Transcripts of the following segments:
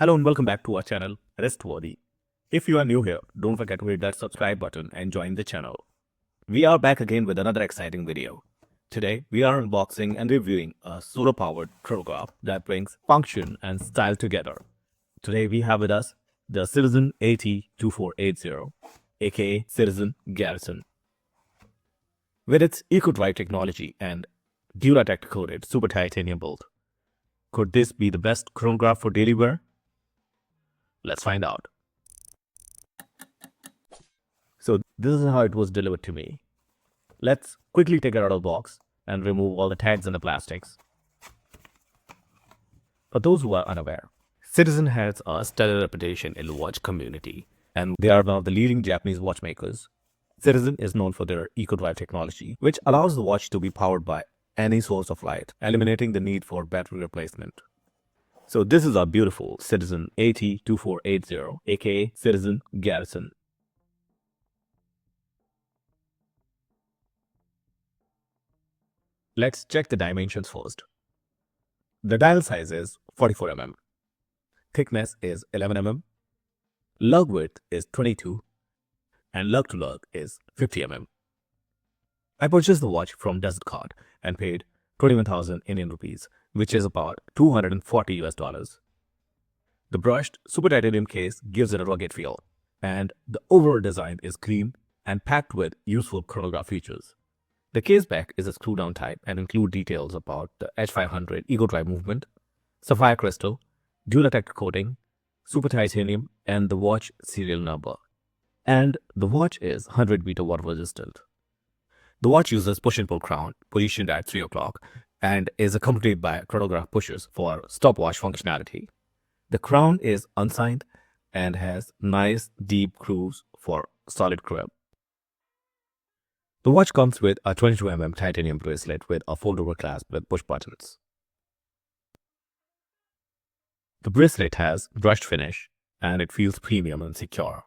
Hello and welcome back to our channel, Restworthy. If you are new here, don't forget to hit that subscribe button and join the channel. We are back again with another exciting video. Today, we are unboxing and reviewing a solar-powered chronograph that brings function and style together. Today, we have with us the Citizen AT2480, aka Citizen Garrison. With its eco-drive technology and Duratec-coated super titanium build, could this be the best chronograph for daily wear? Let's find out. So this is how it was delivered to me. Let's quickly take it out of the box and remove all the tags and the plastics. For those who are unaware, Citizen has a stellar reputation in the watch community, and they are one of the leading Japanese watchmakers. Citizen is known for their eco-drive technology, which allows the watch to be powered by any source of light, eliminating the need for battery replacement. So this is our beautiful Citizen AT2480, aka Citizen Garrison. Let's check the dimensions first. The dial size is 44 mm. Thickness is 11 mm. Lug width is 22 and lug to lug is 50 mm. I purchased the watch from Desert Card and paid 21,000 Indian rupees, which is about $240 US. The brushed super titanium case gives it a rugged feel, and the overall design is clean and packed with useful chronograph features. The case back is a screw-down type and include details about the H500 eco-drive movement, sapphire crystal, Duratec coating, super titanium, and the watch serial number. And the watch is 100-meter water resistant. The watch uses push and pull crown positioned at 3 o'clock and is accompanied by chronograph pushers for stopwatch functionality. The crown is unsigned and has nice deep grooves for solid grip. The watch comes with a 22 mm titanium bracelet with a fold-over clasp with push buttons. The bracelet has brushed finish and it feels premium and secure.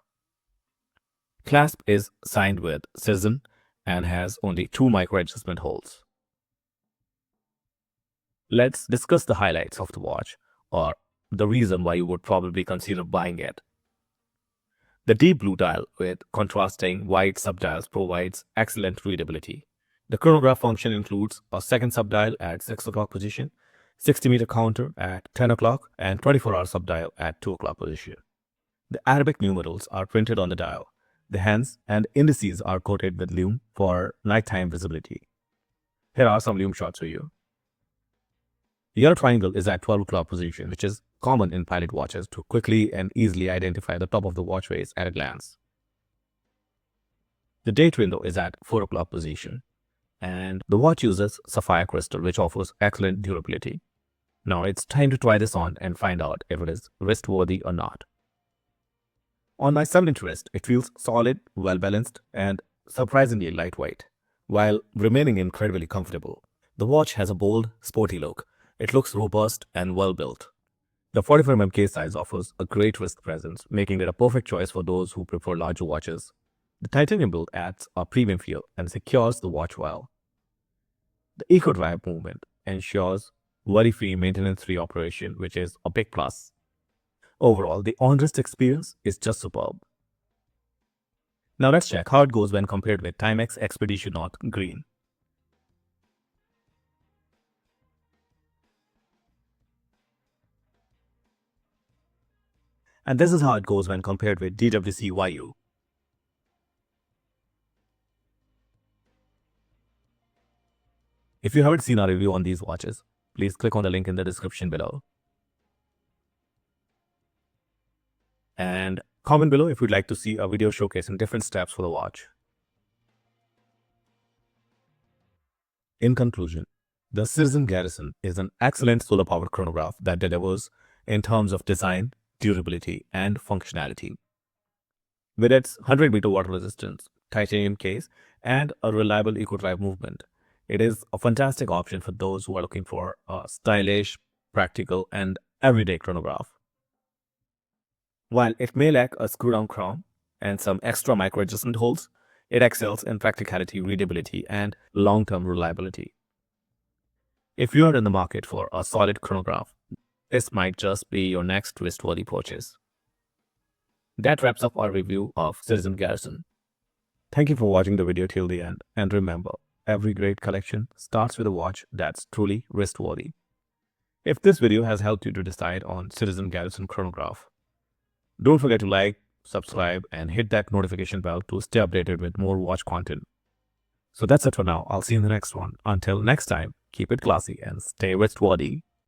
Clasp is signed with Citizen and has only 2 micro adjustment holes. Let's discuss the highlights of the watch, or the reason why you would probably consider buying it. The deep blue dial with contrasting white subdials provides excellent readability. The chronograph function includes a second subdial at 6 o'clock position, 60-meter counter at 10 o'clock, and 24-hour subdial at 2 o'clock position. The Arabic numerals are printed on the dial. The hands and indices are coated with lume for nighttime visibility. Here are some lume shots for you. The yellow triangle is at 12 o'clock position, which is common in pilot watches to quickly and easily identify the top of the watch face at a glance. The date window is at 4 o'clock position, and the watch uses sapphire crystal, which offers excellent durability. Now it's time to try this on and find out if it is wrist-worthy or not. On my 7-inch wrist, it feels solid, well-balanced, and surprisingly lightweight, while remaining incredibly comfortable. The watch has a bold, sporty look. It looks robust and well-built. The 44 mm case size offers a great wrist presence, making it a perfect choice for those who prefer larger watches. The titanium build adds a premium feel and secures the watch well. The eco-drive movement ensures worry-free, maintenance-free operation, which is a big plus. Overall, the on-wrist experience is just superb. Now let's check how it goes when compared with Timex Expedition Knot Green. And this is how it goes when compared with DWC YU. If you haven't seen our review on these watches, please click on the link in the description below. And comment below if you'd like to see a video showcasing different steps for the watch. In conclusion, the Citizen Garrison is an excellent solar-powered chronograph that delivers in terms of design, durability, and functionality. With its 100-meter water resistance, titanium case, and a reliable eco-drive movement, it is a fantastic option for those who are looking for a stylish, practical, and everyday chronograph. While it may lack a screw-down crown and some extra micro adjustment holes, it excels in practicality, readability, and long-term reliability. If you are in the market for a solid chronograph This might just be your next wrist-worthy purchase. That wraps up our review of Citizen Garrison. Thank you for watching the video till the end, and remember, every great collection starts with a watch that's truly wrist-worthy. If this video has helped you to decide on Citizen Garrison chronograph, don't forget to like, subscribe, and hit that notification bell to stay updated with more watch content. So that's it for now. I'll see you in the next one. Until next time, keep it classy and stay wrist-worthy.